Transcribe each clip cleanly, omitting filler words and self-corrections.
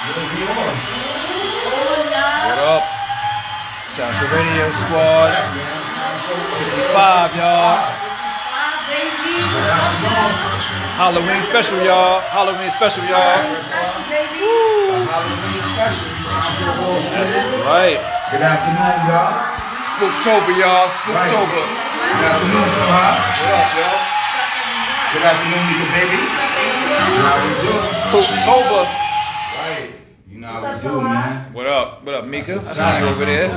What up? Soundshow Radio Squad. 55, y'all. Halloween special, y'all. Halloween special, y'all. Halloween special. That's right. Good afternoon, y'all. Spooktober, y'all. Spooktober. Good afternoon, Soha. What up, y'all? Good afternoon, Mika baby. How we doing? Spooktober. Right. You know how we do, man. What up? What up, Mika? I see you over there.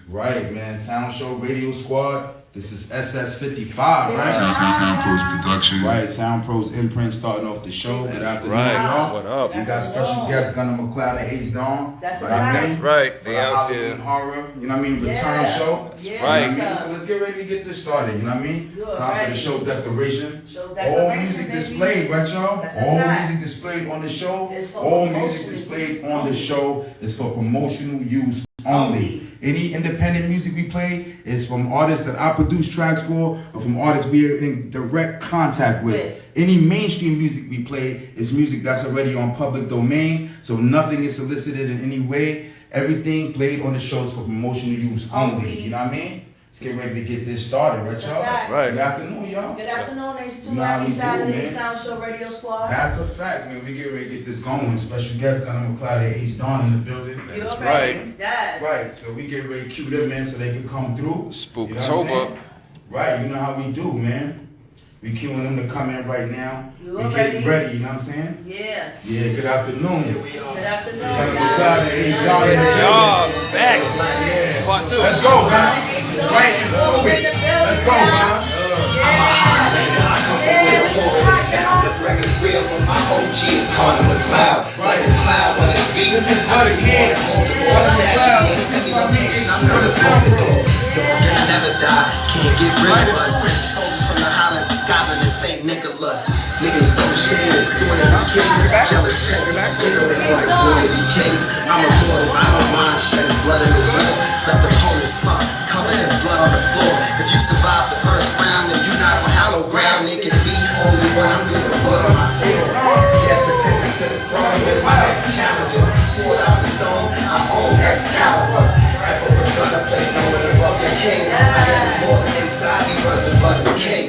Right, man. Soundshow Radio Squad. This is SS55, right? Sound Pros Production. Right, Sound Pros Imprint starting off the show. Good afternoon, Right. y'all. What up? We got special guest Gunnar McLeod and H Dawn. That's What I mean? That's right. For They the out Halloween there. horror, you know what I mean? Return Yeah. show. Yeah. You know what I mean? Yes, So let's get ready to get this started, you know what I mean? Good, Time for right. the show declaration. Show All declaration, music baby. displayed, right, y'all? That's a All fact. music displayed on the show. It's for All promotional music displayed use on the only. show is for promotional use only. Any independent music we play is from artists that I produce tracks for or from artists we are in direct contact with. Any mainstream music we play is music that's already on public domain, so nothing is solicited in any way. Everything played on the show is for promotional use only. You know what I mean? Let's get ready to get this started, right, y'all? That's right. Good afternoon, y'all. Good afternoon, H2 Nah, every we do, Saturday, man. Soundshow Radio Squad. That's a fact, man. We get ready to get this going. Special guest Gunnar McLeod and H Dawn in the building. You That's already? right. Yes. Right, so we get ready to cue them in so they can come through. Spooktober. You know what I'm saying? Right, you know how we do, man. We queuing them to come in right now. You We already? getting ready, you know what I'm saying? Yeah. Yeah, good afternoon. Good afternoon, Gunnar guys. McLeod and H Dawn in the building. Y'all back. Yeah. Part two. Let's go, man. Right into it. Let's go, man. Records real, but my OG is calling McLeod. Like McLeod when it's beat. This is what it is. What's the cloud? This is what it is. I'm nervous for the door. Dog can never die, can't get rid of us. Soldiers from the Highlands of Scotland and St. Nicholas. Niggas don't shit and sworn to be kings. Jealous peasants, they know they want born to be kings. I'm a mortal, I don't mind shedding blood in the river. Let the opponent slump, covered in blood on the floor. If you survive the first round, then you're not on hallowed ground. It can be only when I'm giving blood on my sword. Death pretenders to the throne is my next challenger. Sword out the stone, I own Excalibur. Echo the gunner, place no one above your king. I am more than inside, he buzzing but the king.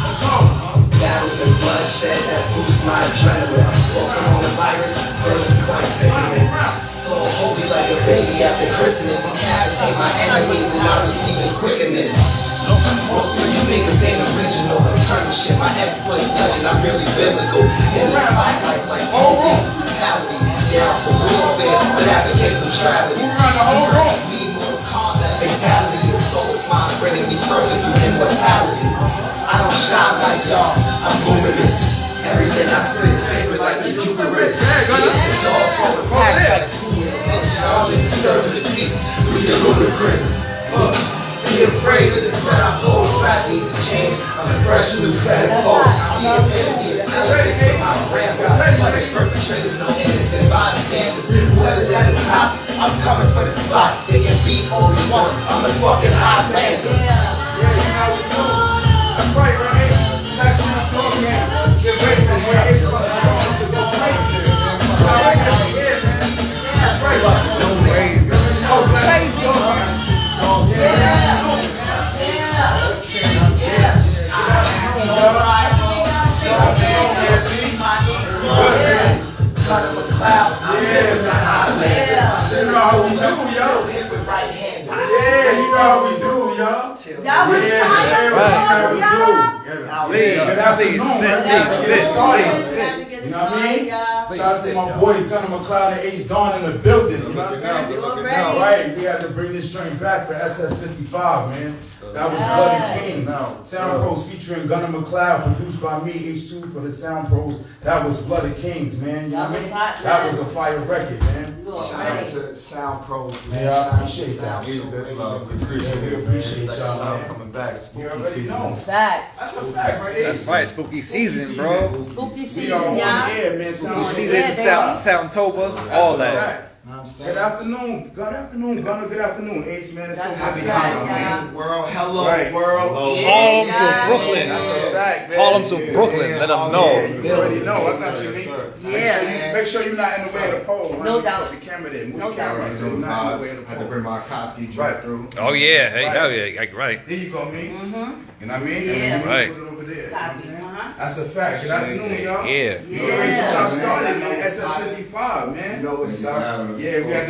Battles and bloodshed that boost my adrenaline. For coronavirus versus quite sickening. Flow holy like a baby after christening. Decapitate my enemies and I receive the quickening. Most of you niggas ain't original, but turn the shit. My exploits legend, I'm really biblical. In the spotlight like police brutality. Down for warfare, but advocate neutrality. Versus me, Mortal Kombat fatality. The soul is mine, bringing me further through immortality. I don't shine like y'all, I'm luminous. Everything I spit is sacred like the Eucharist. The dog for the packs like fools and fish. Y'all just disturbing the peace. We the ludicrous. Be afraid of the threat I pose. Rap needs to change. I'm a fresh new set of clothes. I'm the epitome of elegance with my brand. Punish perpetrators, no innocent bystanders. Whoever's at the top, I'm coming for the spot. They can beat only one. I'm a fucking Highlander. That's right, right? That's what I'm talking about. Get ready for where it's going to go crazy. That's right. No way. Oh, crazy. Gunnar McLeod, I'm here as a Highlander. You know how we do, yo. Hit with right handed. Yeah, you know how we do, y'all. Y'all was Yeah, tired, yeah, good afternoon, right? You know what I mean? Shout out to my boys Gunnar McLeod and H Dawn in the building. You know what I'm saying? You All already? right, we had to bring this joint back for SS55, man. That was Bloody Kings. Sound Pros featuring Gunnar McLeod, produced by me, H2 for the Sound Pros. That was Bloody Kings, man. You know what I mean? That was a fire record, man. Shout out to Sound Pros, man. Yeah, I Shout out to appreciate that. Sound Show That's Radio. love. We We appreciate y'all, man. coming back. You Spooky already season. know. Facts. That's a fact right there. That's right. Spooky season, bro. Spooky We season, are on y'all. air, man. Sound Season, Yeah, Soundtober, all that. You know what I'm Good saying? afternoon. Good afternoon, Gunnar. Good afternoon, Ace, man. It's so That's happy a to fact, have you, y'all. man. World, hello, Right. world. Harlem to Brooklyn. That's a fact, man. Harlem to Brooklyn. Let them Yeah, know. you already know. I got you, Yes, Nick. sir. Yeah. Make sure you're not in the way of the pole. No honey. doubt. Put the camera there. Move No the camera doubt. so you're not in the way of the Had to pole. bring my Koski Right. drink through. Oh yeah, hey, Right. hell yeah, right. There you go, me. You know what I mean? Yeah. And then Right. put it over there. You know what I'm Copy, saying? uh-huh. That's a fact. Good afternoon, y'all. Yeah. We already got y'all Yeah. started, man. SS55, man. You know what's up? Yeah, we had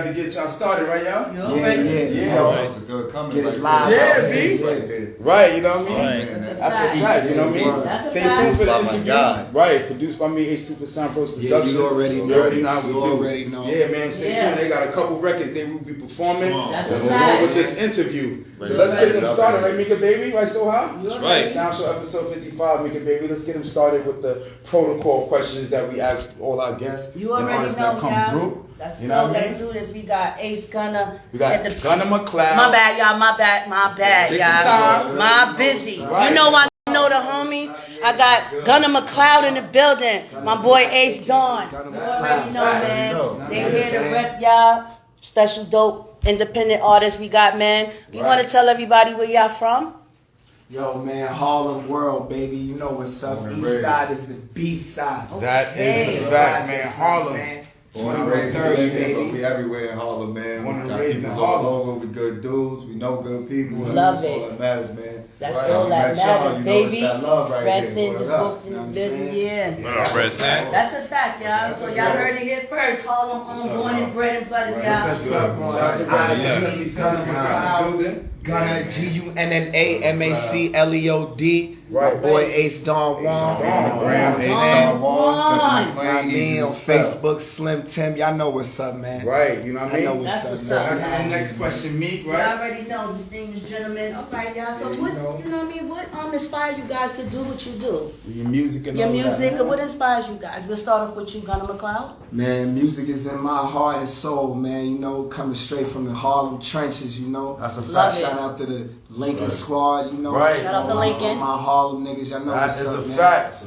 to get y'all started, right, y'all? You Yeah, already. Yeah. It's a good coming. Get it right live. there. Yeah, B. Right there. Right, you know what I mean? Right. That's a fact, you know what I mean? That's a Stay fact. tuned for the Produced by my interview. guy. Right, produced by me, H2 for Sound Pros Yeah, Production. you already You know. already know how we You do. already know. Yeah, man, stay Yeah. tuned. They got a couple records they will be performing That's a along fact. with this interview. So Right. let's get them Right. started, right, Mika Baby? Right, so high? You That's already. right. Sound Show episode 55, Mika Baby. Let's get them started with the protocol questions that we ask all our guests You and already artists know, that come y'all. through. Let's You go. know what I Let's mean? do this. We got Ace Gunner. We got at the- Gunnar McLeod. My bad, y'all. My bad, Take your y'all. time. My busy. Right. You know I know the homies. I got Gunnar McLeod in the building. My boy Ace Dawn. You already know, man. They here to rep y'all. Special dope, independent artists we got, man. We want to tell everybody where y'all from. Yo, man, Harlem World, baby. You know what's up. Born and East raised. side is the B side. That is the fact, man. Harlem. Born and raised in Brooklyn, but we everywhere in Harlem, man. Born and We got raised in people all Harlem. over. We good dudes. We know good people. Love That's it. all that matters, man. That's Right. all We that met y'all, matters, you know it's baby. that love right Rest here. in, Word just up. booked in You know the what I'm building, saying? yeah. What up, Red? That's a fact, y'all. So y'all heard it here first. Harlem on born and bred and butter, y'all. That's up, bro. Shout out to Rest in the building. Gunna, GUNNA My Right. boy Ace Dawn Wong. Dawn. Ace Dawn. I mean, on Facebook, Slim Tim. Y'all know what's up, man. Right, you know what I I know mean? what's That's up, what's man. up, That's the man. next question, Meek, Y'all right? already know, distinguished gentlemen. All right, y'all. So Yeah, what, you know. you know what I mean? What inspired you guys to do what you do? Your music and Your all music, that. what inspires you guys? We'll start off with you, Gunnar McLeod. Man, music is in my heart and soul, man. You know, coming straight from the Harlem trenches, you know. That's a Love fact. it. Shout out to the Lincoln Squad, you know. Right. Shout out to My- Lincoln. My Harlem niggas, y'all know That what's is up, a man. fact. It's a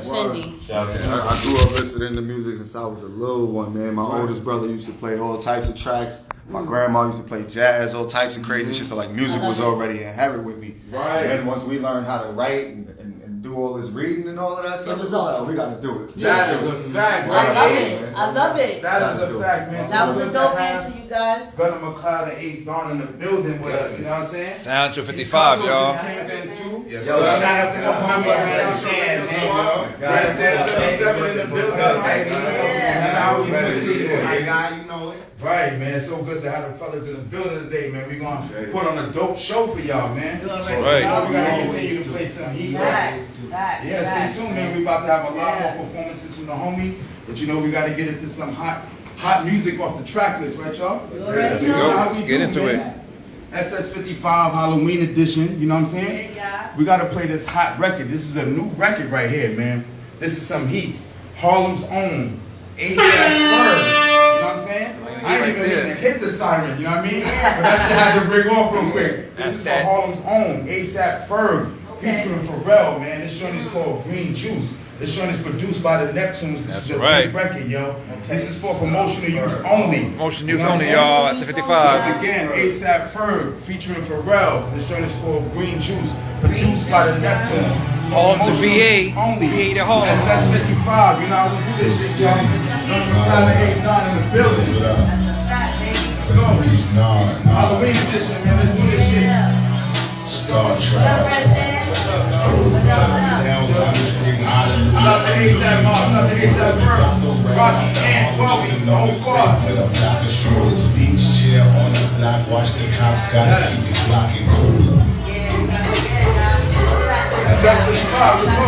Fendi. I grew up listening to music since I was a little one, man. My oldest brother used to play all types of tracks. My grandma used to play jazz, all types of crazy shit. So like music was already inherent with me. Right. And then once we learned how to write and do all this reading and all of that stuff, was it was all- like, we gotta do it. That is a fact, I love right? it. I love it. That is a fact, man. That was So a good dope to have answer, you guys. Gunnar McLeod and Ace Dawn in the building with us, you know what I'm saying? Sound Show 55, Picasso y'all. just came in too. Yes, Yo, sir. shout out to the member of the Sound Show Radio Squad. That's that 77 in the building, right? Yeah. Now we do My it. guy, you know it. Right, man. So good to have the fellas in the building today, man. We're gonna put on a dope show for y'all, man. You already Right. know, We gotta man. continue to play some heat. Facts, facts, Yeah, facts. stay tuned, man. We about to have a lot Yeah. more performances from the homies, but you know we gotta get into some hot music off the track list, right, y'all? You already Let's know. go. How Let's we get do, into man. it. SS55 Halloween edition, you know what I'm saying? Yeah, We gotta play this hot record. This is a new record right here, man. This is some heat. Harlem's own. A$AP Ferg. You know what I'm saying? I ain't even mean to hit the siren, you know what I mean? But that shit had to ring off real quick. This is for that. Harlem's own. A$AP Ferg. Okay. Featuring Pharrell, man. This joint is called Green Juice. This joint is produced by the Neptunes. This That's is a right. big record, yo. This is for promotional use only. Motion You use know what I'm only, saying? y'all. That's the 55. Once again, A$AP Ferg featuring Pharrell. This joint is called Green Juice, produced by the Neptunes. Harlem to Promotional VA, use only. VA to Harlem. SS55, you know how we do this shit, y'all. H9 in the building. Fact, baby. Let's go. Halloween edition, man. Let's do this shit. Star What up, Trek. Red Sam? What up? Downs on the street, hallelujah. Shout out to A$AP Mob, shout out to A$AP Ferg, Rocky, and 12, the whole squad. With a block of shoulders, beach chair on the block. Watch the cops, gotta keep the Glock and cooler. Yeah, you gotta get it, guys. SS55, let's go.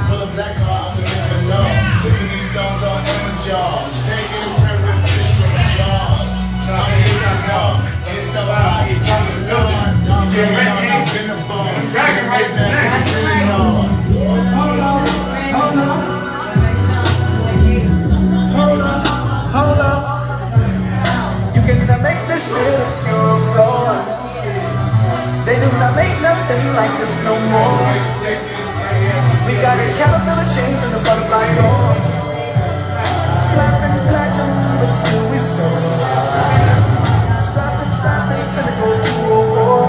Pull a black car, I never know. Taking these stones on Emma Jaw. Taking a trip with fish from the jar. butterfly doors. Flapping platinum, but still we so high. Strapping, finna go to a war.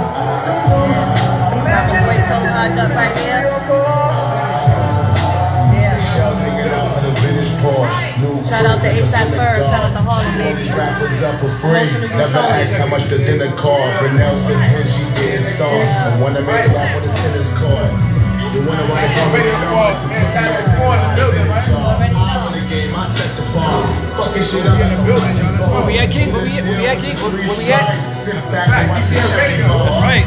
My boy so hard up right here. Yeah. Shells hanging out of the vintage Porsche. New Shout out to coupe, A$AP Ferg, Senegal. shout out to Harlem, She baby. these rappers up for free. Emotional Never Soul. asked how much the dinner cost. But Nelson and she getting sauce. I wanna make love with a tennis court. You wanna ride your Radio squad, man, Saturday 4 in the building, right? Already know. the game, I set the bar. Fucking shit up in the building, yo. Let's go. Where we at, King? Where we at, King? Where we at? Sit back and watch the radio. That's right.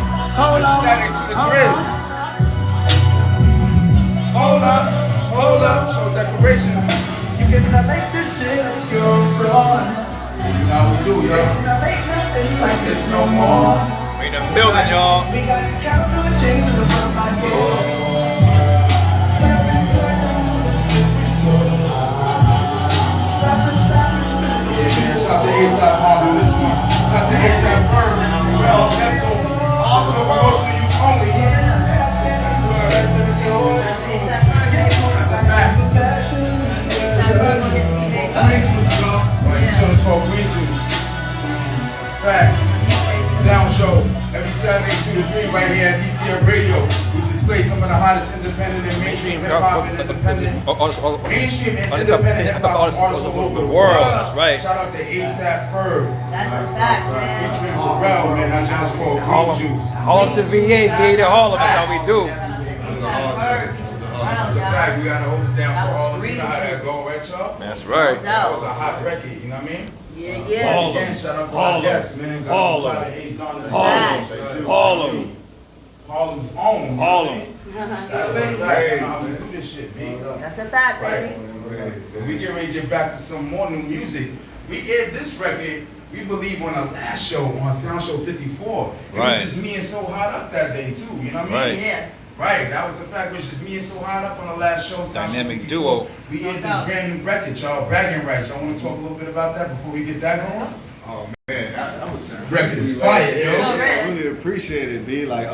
Saturday to the Grizz. Hold up, show declaration. You cannot make this shit your fraud. You know how we do, yo. Cannot make nothing like this no more. We in the building, y'all. We got the counter and chains in the front of my doors. Yeah, man, shout to A$AP Hard on this one. Shout to A$AP Ferg. Well, Temple. Also, promotional use only. That's a fact. Right, the show is called Green Juice. It's a fact. Sound show every Saturday 2 to 3 right here at DTR Radio. We display some of the hottest independent and mainstream hip hop and independent. Mainstream and independent hip hop artists all over the world. That's right. Shout out to A$AP Ferg. That's a fact, man. Featuring Pharrell, man. That joint's called Harlem, Green Juice. Harlem to VA, VA to Harlem. That's how we do. That's a fact. We gotta hold it down for all of you. Know how that go, right, y'all? That's right. That was a hot record, you know what I mean? Yeah, yeah. Harlem. Again, shout out to Harlem. my guests, man. Harlem. Harlem. Harlem's own. Harlem. That's a fact. You know how we do this shit, man. That's a fact, Right. baby. We get ready to get back to some more new music. We aired this record, we believe, on the last show on Sound Show 54. It Right. was just me and So Hot Up that day too, you know what I mean? Right. Yeah. Right, that was the fact. It was just me and So Hot Up on the last show. Sound Show Dynamic 54. duo. We aired this brand new record, y'all. Bragging Rights. Y'all want to talk a little bit about that before we get that going? Oh man, that was Record is fire, yo. I really appreciate it, B. Like,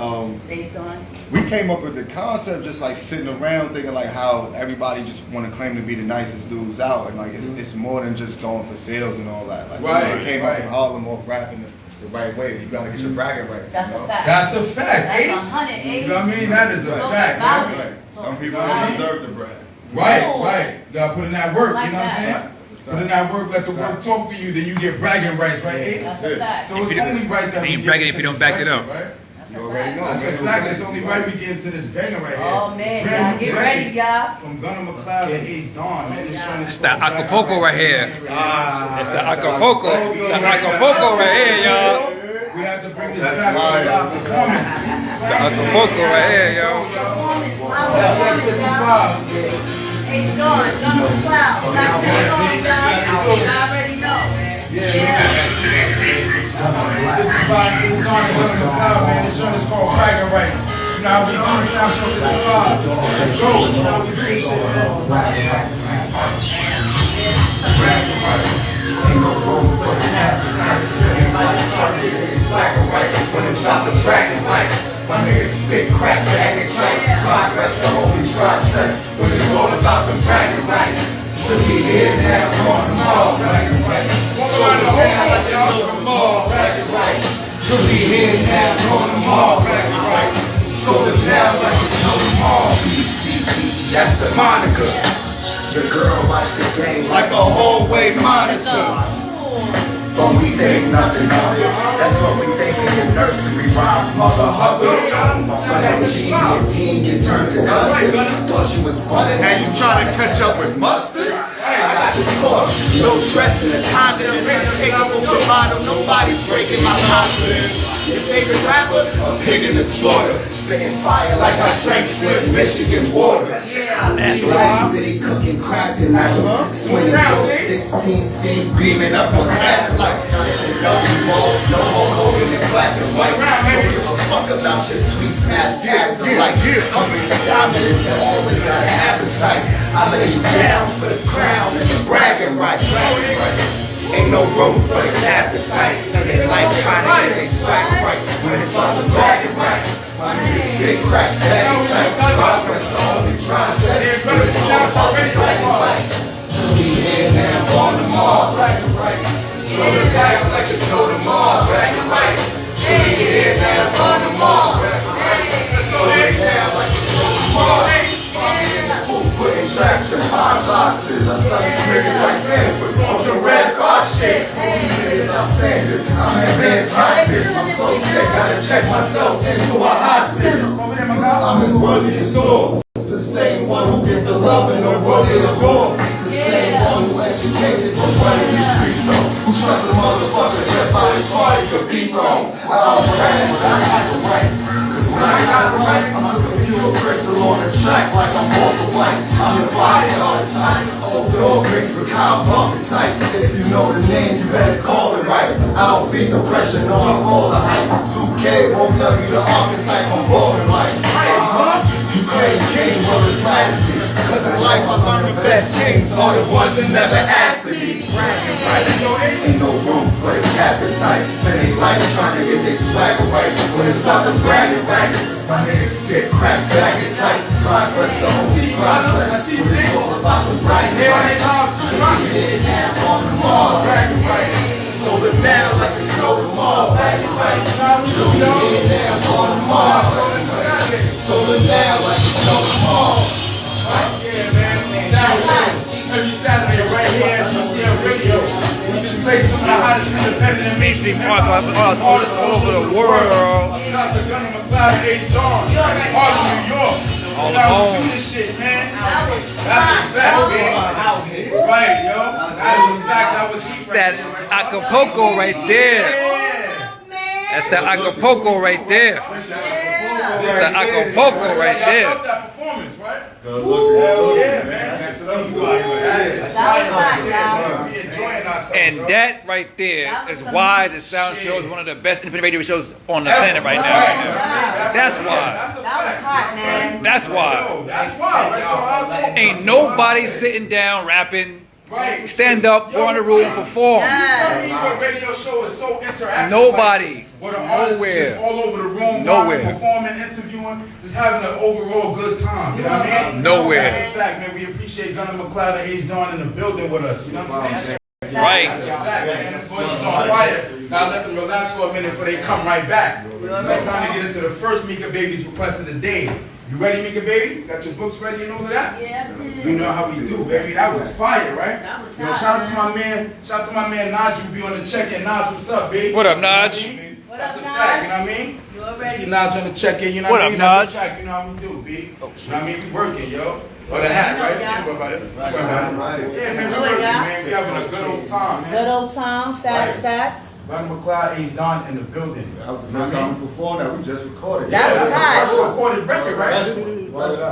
Stays gone. we came up with the concept just like sitting around thinking like how everybody just want to claim to be the nicest dudes out, and like it's more than just going for sales and all that. Like, Right, we came right. up with Harlem off rapping the right way. You gotta get your bragging rights. That's you a know? fact. That's a fact, That's Ace. 100, Ace. You know what I mean? That is a Talk fact, about man. it. Right. Some Talk people about don't it. deserve the brag. Right, No. right. You gotta put in that work, Like you know what I'm that. saying? Put in that work, let the work talk for you, then you get bragging rights, right, Ace? That's a fact. So it's If you only right that you we ain't get bragging into if you don't this back it record, up. right? That's You a already fact. know. That's a man. fact. It's only right we get into this banger right here. Oh man, Brand y'all new get record ready, y'all. From Gunna McLeod and Ace Dawn, man. This joint is It's the called Bragging Acapulco Rights. right here. It's the Acapulco. It's the Acapulco right here, y'all. We have to bring this That's back to fire. live performance. The Acapulco right here, yo. Performance, live That's performance, y'all. 55. Ace Dawn, Gunna McLeod. Like I said, y'all already know. This is by Ace Dawn and Gunna McLeod, man. This joint is called Bragging Rights. You know how we do Sound Show 55. Let's go. You know how we do Ain't no room for the appetites. Everybody trying to get this swagger right when it's about the bragging rights. My niggas spit crack bagging tight. Progress the only process when it's all about the bragging rights. To be here now on the mall, bragging rights. Bragging rights. To be here now on the mall, bragging rights. So the now like it's no mall. BCDG, that's the moniker. The girl watch the game like a hallway monitor. But we think nothing of it. That's what we think in your nursery rhymes, Mother Hubbard. For that cheese, your team get turned to custard. Thought you was butter, now you trying to catch up with mustard. I got the sauce, no dressing, the condiments unshakable bravado. Nobody's breaking my confidence. Your favorite rapper, a pig in the slaughter, spitting fire like I drank Flint, Michigan water. Glass City cooking crack tonight. Swinging dope 16s, fiends beaming up on satellite. W balls, no Hulk Hogan in black and white. Don't give a fuck about your tweets, snaps, tags, and likes. Hungry for dominance and always got an appetite. I lay you down for the crown and the bragging rights. Ain't no room for the appetites. And they like trying to get they swag right when it's about the bragging rights. My niggas spit crack, baggy tight. Progress the only process when it's all about the is outstanding. I'm advanced like this. My flow sick, gotta check myself into a hospice. I'm as worthy as Lord. The same one who get the love and the world they adore. The same one who educated but running the streets though. Who trust a motherfucker just by his heart he could be wrong. I don't brag, but I got the right. Cause when I got the right, I'm cooking pure crystal on the track like I'm Walter White. I'm the fire all the time. Old dog mixed with cow pumping type. If you know the name, you better call it right. I don't feed the pressure, no, I fall the hype. 2K won't tell you the archetype I'm balling like. You claim king, well it flatters me. Cause in life I learned the best kings are the ones who never asked to be. Ain't no room for the capping type. Spend their life trying to get their swagger right. When it's about the bragging rights, my niggas spit crack bagging tight. Progress the only process. When it's all about the bragging rights. Can you hear it now on the mall? Bragging rights. So live now like it's no tomorrow. Bragging rights. Can you hear it now on the mall? So live now like it's no tomorrow. Yeah, man. Every Saturday right here at UTL Radio. We just play some of the hottest independent and mainstream Artists all over the world. Shout to Gunna McCloud, H. Dawn, Harlem, New York. All Now we home. do this shit, man. That's a fact, man. Right, yo. That is a fact. That was heat right That there, right? Acapulco right there. Yeah. That's the Acapulco right there. That's the Acapulco right Y'all there. felt that performance, right? Hell yeah, man. We enjoying ourselves, And bro. that right there is why the Sound Show is one of the best independent radio shows on the planet right now. That's why. That's a That was fact. hot, man. That's why. That's why. Right? So I'll talk Ain't nobody sitting down rapping. Right. Stand up, go on the room, perform. Our radio show is so interactive. Nobody. Like, where the artists Nowhere. just all over the room, Nowhere. rhyming, performing, interviewing, just having an overall good time. You know what I mean? Nowhere. That's a fact, man. We appreciate Gunna McCloud and H. Dawn in the building with us. You know what I'm saying? Right. That's a fact, man. The voices on fire. Now let them relax for a minute before they come right back. It's time to get into the first Mika Baby's request of the day. You ready, Mika Baby? Got your books ready and all of that? Yeah. You know how we do, baby. That was fire, right? That was Yo, hot, shout out to man. my man Naj, be on the check-in. Naj, what's up, baby? What up, You know what I Naj? mean? What That's up, a fact, you know Naj? what I mean? You already- See Naj on the check-in, you know What what I up, mean? That's a Naj? fact, you know how we do, B. You know what I mean? We working, yo. Or the hat, right? Yeah. What about it? What about it? Yeah, man, we Do it, working, y'all. man. We having a good old time, man. Good old time, facts, facts. Gunna McCloud, Ace Don in the building. That was the first time we performed that. We just recorded. That was that's hot. the first recorded record, right?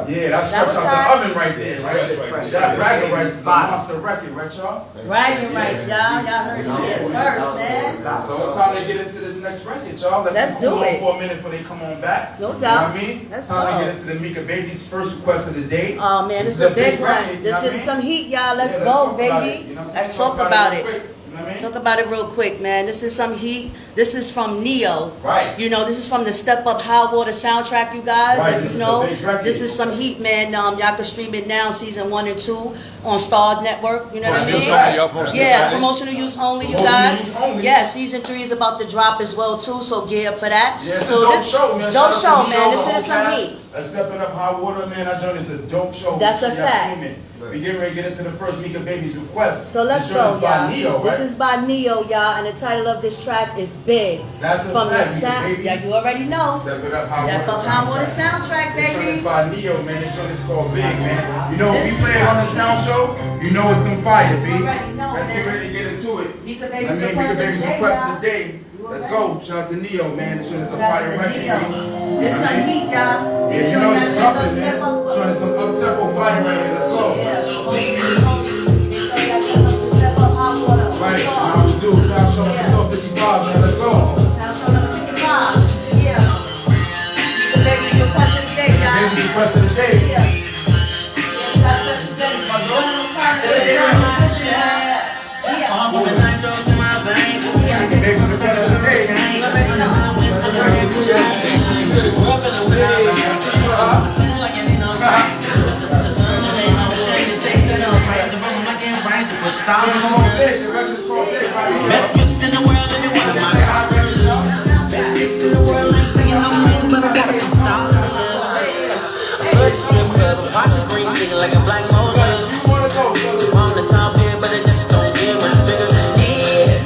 Yeah, that's That fresh was out hot. the oven right there, right? fresh. That bragging rights is a monster record, right, y'all? Bragging rights, y'all. Y'all heard it here first, man. So it's time to get into this next record, y'all. Let Let's them do cool it. on for a minute before they come on back. No You doubt. know what I mean? Let's Time to go. get into the Mika Baby's first request of the day. Oh man, this is a big one. This is some heat, y'all. Let's go, baby. Let's talk about it. Talk about it real quick, man. This is some heat. This is from Neo. Right. You know, this is from the Step Up High Water soundtrack, you guys. Right, If this you is know, a big record. this is some heat, man. Y'all can stream it now, season 1 and 2 on Star Network. You know what I Promotional mean? use only, y'all, promotional Yeah, use. promotional use only, you Promotional guys. use only. Yeah, season 3 is about to drop as well too. So gear up for that. Yeah, it's so a dope this show, man. dope Shout show, out to man. Neo, This the shit is whole some cast. heat. Let's Stepping Up High Water, man. That joint is a dope show. That's a Make sure y'all fact. stream it. We getting ready to get into the first Mika Baby's request. So let's This joint go, is by y'all. Neo, This right? is by Neo, y'all, and the title of this track is Big. That's a From the fact, Mika sound. Baby. Yeah, you already know. Step It Up High Step Water Up High Water soundtrack, This joint is baby. by Neo, man. This joint is called Big, man. You know, we play it on the sound show. You know it's some fire, B. You already know, Let's get man. ready to get into it. Mika I Baby's mean, Mika request Baby's of the day, request y'all. of the day. Let's go. Shout out to Neo, man. This joint is a Shout out fire to record, Neo. B. This some heat, y'all. Yeah, you know it's jumping, man. Showing us some up-tempo fire right here. Let's go. Yeah, Step Up High Water. Right, how we do. Sound show us on 55, man. Let's go. Sound show number 55. Yeah. Mika Baby's request of the day, y'all. Baby's request of the day. Yeah. We got special guests. Baby's request of the day, man. You already know. It's called Big. The record's called Big right here. Like a black Moses. You wanna go, brother? On the top here, but it just don't get much bigger than this.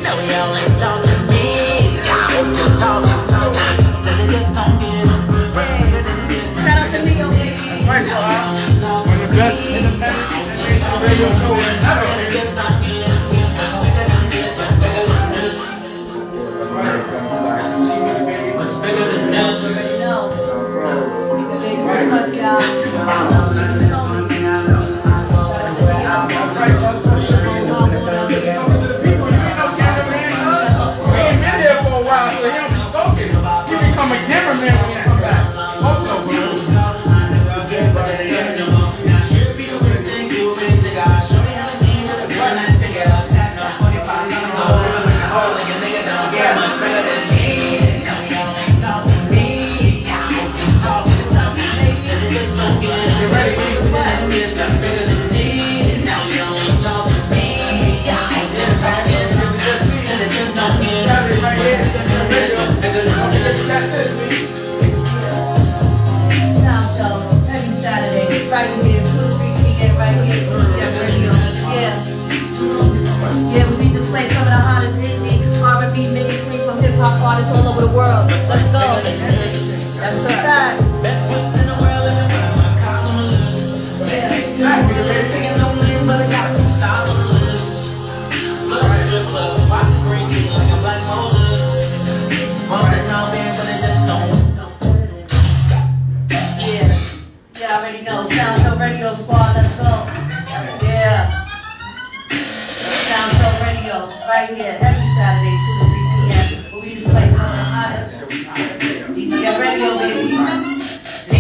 DTF Radio, baby.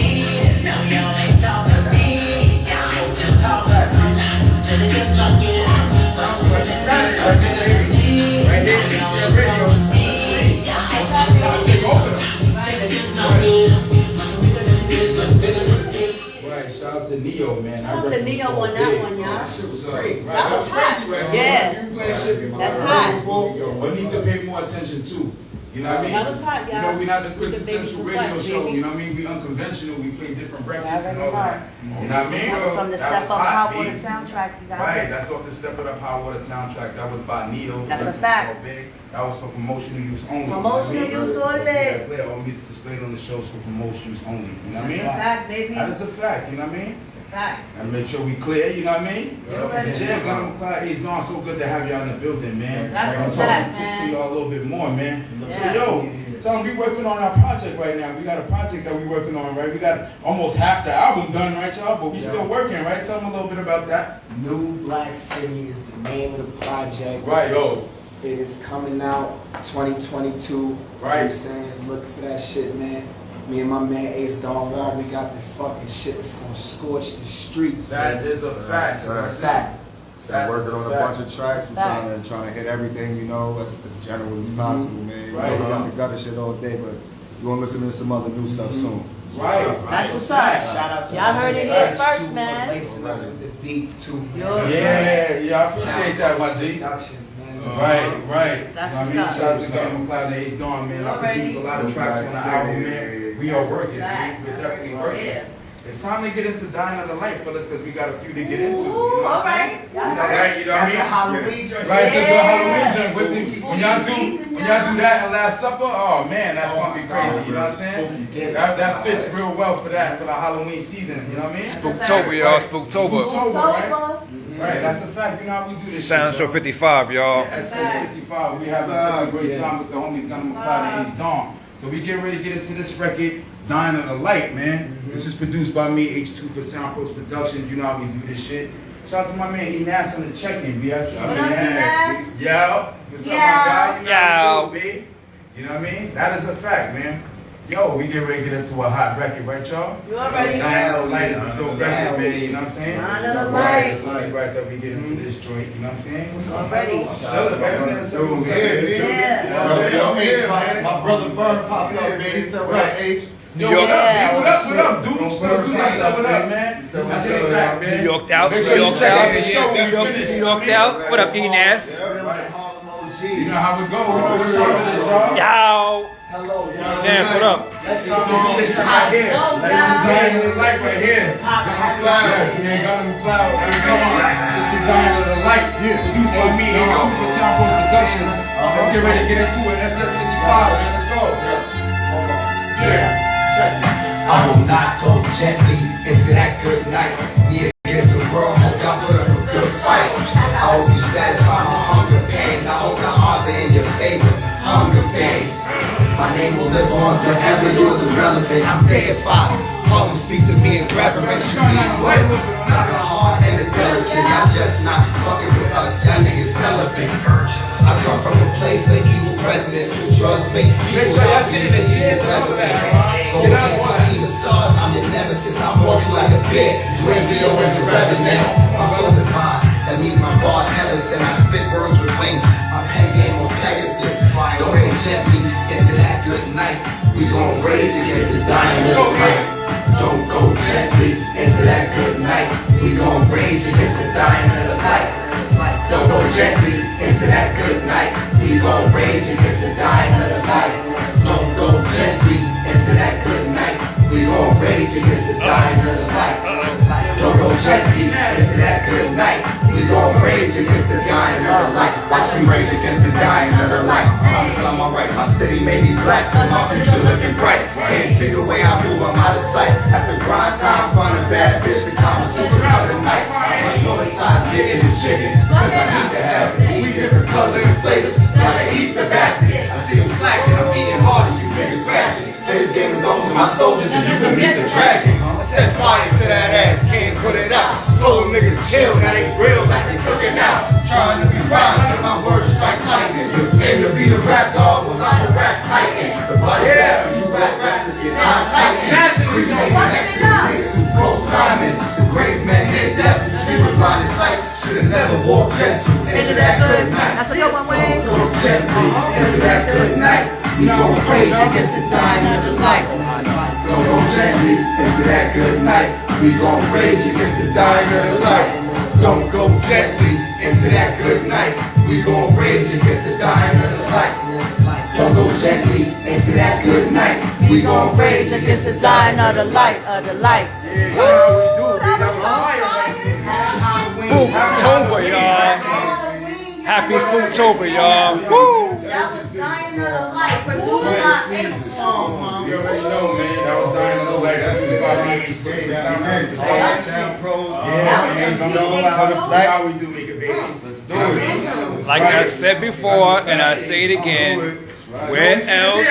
Right, shout out to Neo, man. Shout out to Neo on that one, y'all. That shit was crazy. That was hot. Yeah. You playing shit That's hot. But need to pay more attention to. You know what I mean? That was hot, y'all. You know, we're not the The baby quintessential request, radio show. baby. You know what I mean? We unconventional. We play different records Y'all and all that. You know what I mean? That was from the That Step was Up hot, Hot Water baby. soundtrack, you guys. Right, that's off the Step It Up Hot Water soundtrack. That was by Neo. That's a Records fact. called Big. That was for promotional use only. Promotional You know what I mean? use only. Yeah, play all music displayed on the shows for promotional use only. You know what I mean? Fact, baby. That is a fact. You know what I mean? Fact. And make sure we clear, you know what I mean? You ready? Yeah, Gunna McCloud, Ace Dawn, so good to have y'all in the building, man. That's I'm a fact, talking man. to y'all a little bit more, man. Yeah. So yo, tell them we working on our project right now. We got a project that we working on, right? We got almost half the album done, right, y'all? But we still working, right? Tell them a little bit about that. New Black City is the name of the project. Right, yo. It is coming out 2022. You know what Right. I'm saying? Look for that shit, man. Me and my man Ace Dawn Wall, we got the fucking shit that's gonna scorch the streets. That man. is a fact. That's Fact. So working on a Fact. bunch of tracks. We're trying to hit everything, you know, as general as possible, man. You know, Right. we got the gutter shit all day, but we're gonna listen to some other new stuff soon. Right. That's what's Fact. up. Shout out to Y'all heard it here X2 first, for man. lacing us with the beats too. Yo. Yeah, I appreciate that, my G. Productions, man. Right. That's I mean, what's up. shout out to Gunna McCloud and Ace Dawn, man. I Already. produced a lot of tracks on the album, man. We are working, man. We're definitely working. Yeah. It's time to get into Dying of the Light, fellas, because we got a few to get into. You know Ooh, what all I'm saying? right. Y'all Right, heard. you know what I That's mean? a Halloween joint. Right, it's a good Yeah. Halloween joint. When y'all do that at Last Supper, oh man, that's gonna be crazy. You know what I'm saying? That fits real well for that, for the Halloween season. You know what I mean? Spooktober, y'all. Spooktober. Right? Right, that's a fact. You know how we do this. Sound shit, Show 55, y'all. SS55, we having such a great time with the homies Gunna McCloud and Ace Dawn. So we get ready to get into this record, Dying of the Light, man. This is produced by me, H2 for Sound Post Productions. You know how we do this shit. Shout out to my man Enas on the check-in, BS. What up, Enas? Yo, what's up, my guy? You know how we do, B? You know what I mean? That is a fact, man. Yo, we get ready to get into a hot record, right, y'all? You already Dying of the Light is a dope record, man. You know what I'm saying? Dying of the Right, Light. it's only right that we get into this joint. You know what I'm saying? What's up? Already. Shut up, man. Yeah. My brother Bird popped up, man. He said, "What up, H?" Yo, what up, B? What up? Dude, still do that stuff. What up, man? That's it, back, man. New Yorked out. Make New sure you Yorked check out out. the show when we finish, New you know what I Yorked mean? out. What up, Enas? You know how we go. We know what's up with this, y'all. Yo. Hello, y'all. Enas, what up? Let's This shit right here. Go, This is guys. Dying of the Light right here. Yes, man, Gunna McCloud. This is Dying of the Light. Produced by me, H2 for Sound Post Productions. Let's get ready to get into it. SS55, man. Let's go. Yeah. I will not go gently into that good night. Me against the world, hope y'all put up a good fight. I hope you satisfy my hunger pains. I hope the odds are in your favor. Hunger pains. My name will live on forever. Yours irrelevant. I'm deified. Harlem speaks to me in reverence. You need what? Not the hard and the delicate. Y'all just not fucking with us. Y'all niggas celibate. I come from a place of evil presidents who drugs make people zombies and evil presidents. Go against my team of stars, I'm your nemesis. I hold you like a bear. You ain't Leo in the revenant. I'm so divine. That means my boss Ellison. I spit words with wings. My pen game on Pegasus. Don't go gently into that good night. We gon' rage against the dying of the light. Don't go gently into that good night. We gon' rage against the dying of the light. Don't go gently into that good night. We gon' rage against the dying of the light. Don't go gently into that good night. We gon' rage against the dying of the light. Don't go gently into that good night. We gon' rage against the dying of the light. Watch me rage against the dying of the light. Promise I'm alright. My city may be black, but my future looking bright. Can't see the way I move, I'm out of sight. After grind time, find a bad bitch to come and super cut the night. I'm hypnotized getting this chicken, cause I need to have it. We different colors and flavors, like an Easter basket. I see them slacking, I'm eating harder, you niggas bashing. Play this game with those of my soldiers and you can beat the dragon. I set fire to that ass, can't put it out. Told them niggas chill, now they grill like they cooking out. Trying to be rhymes, but my words strike lightning. Aim to be the rap dog, well I'm a rap titan. The body gentle into that good night. That's a good one, Wayne. Go gently into that good night. We gon' rage against the dying of the light. Don't go gently into that good night. We gon' rage against the dying of the light. Don't go gently into that good night. We gon' rage against the dying of the light. Don't go gently into that good night. We gon' rage against the dying of the light, of the light. Spooktober, y'all. Happy Spooktober, y'all. Woo! That was Dying of the Light, produced by Ace Song. You already know, man. That was Dying of the Light. That's what's about me. Sound pros. How we do make it, baby. Let's do it. Like I said before, and I say it again, where else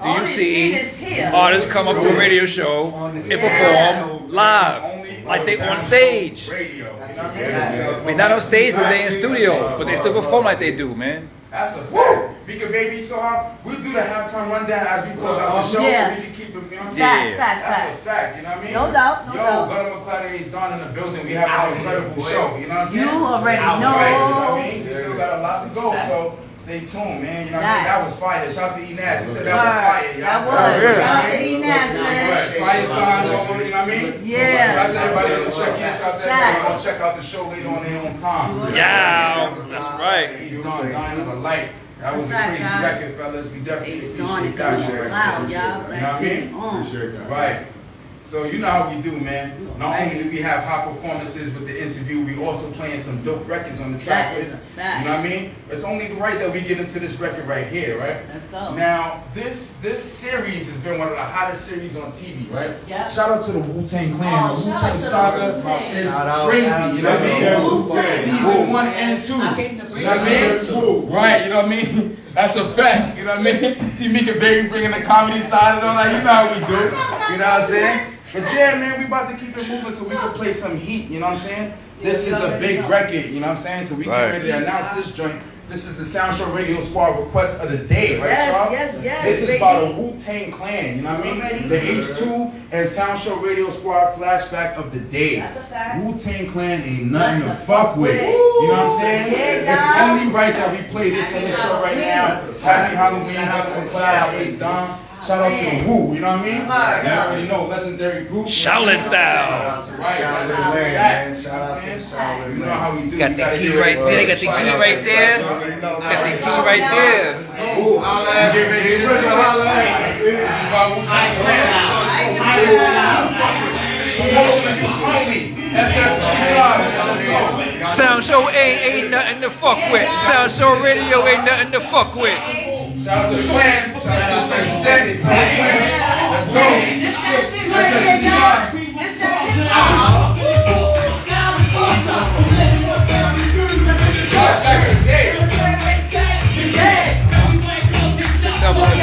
do you see artists come up to a radio show and perform live, like they on stage? We're not on stage, but they in studio, but they still perform like they do, man. That's a fact. Bika baby, so we'll do the halftime rundown as we close out the show, so we can keep it, you know what I'm saying? Facts. That's a fact, you know what I mean? No doubt, no doubt. Gunna McCloud is Don in the building. We have an incredible show, you know what I'm saying? You already know. Right, you know what I mean? We still got a lot to go, so stay tuned, man. You know what I mean? That was fire. Shout out to E-Nas. He said that was fire, y'all. That was. Shout out to E-Nas, man. Fire signs all over, you know what I mean? Yeah. Shout out to everybody on the check-in. Shout out to everybody on check out the show later on there on time. Yeah, that's right. He's Don, Dying of the Light. That was a crazy record, fellas. We definitely appreciate that. Cloud, y'all. You know what I mean? Right. So you know how we do, man. Not only do we have hot performances with the interview, we also playing some dope records on the track That is list. a fact. You know what I mean? It's only right that we get into this record right here, right? Let's go. Now, this series has been one of the hottest series on TV, right? Yeah. Shout out to the Wu-Tang Clan. The Wu-Tang Saga is crazy. You know what I mean? Season 1 and 2. You know what I mean? Right, you know what I mean? That's a fact, you know what I mean? T-Mika Baby bringing the comedy side and all that, you know how we do. You know what I'm saying? But yeah, man, we about to keep it moving so we can play some heat, you know what I'm saying? This is a big record, you know what I'm saying? So we get ready to announce this joint. This is the Sound Show Radio Squad request of the day, right, y'all? Yes. This is about a Wu-Tang Clan, you know what I mean? The H2 and Sound Show Radio Squad flashback of the day. That's a fact. Wu-Tang Clan ain't nothing to fuck with. You know what I'm saying? It's only right that we play this on the show right now. Happy Halloween, Gunna McCloud, Ace Don. Shout out to the Wu, you know what I mean? You already know, legendary group. Shaolin style. Right, you know how we do. Got the key right there. They got the key right there. Got the key right there. Get ready to get this is about Wu-Tang Clan. Sound show ain't nothing to fuck with. Sound show radio ain't nothing to fuck with. Shout out to the clan. Shout out to the steady. Let's go.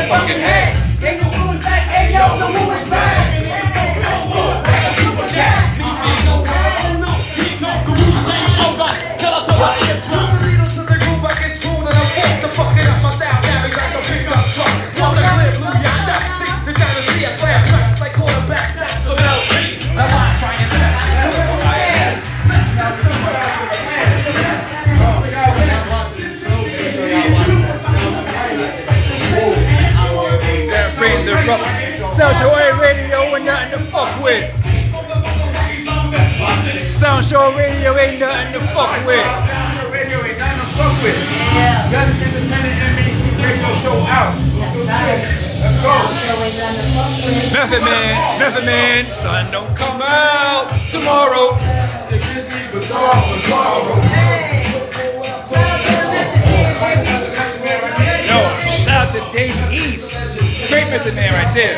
Fucking head. Sound Show Radio ain't nothing to fuck with. Sound Show Radio ain't nothing to fuck with. Sound Show Radio ain't nothing to fuck with. Best independent NBC radio show out. Let's go. Method Man, sun don't come out tomorrow. Get busy, bizarre. Yo, shout out to Dave East. Great Method Man right there.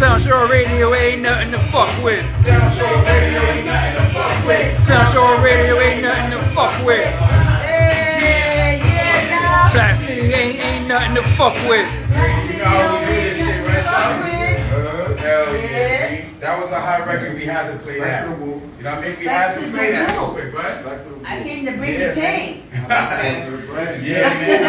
Sound Show Radio ain't nothing to fuck with. Sound Show Radio ain't nothing to fuck with. Sound Show Radio ain't nothing to fuck with. Yeah. Black City ain't nothing to fuck with. You know how we do this shit, right, y'all? Hell yeah, B. That was a hot record. We had to play that. You know what I mean? We had to play that real quick, right? I came to bring the pain. Yeah, man.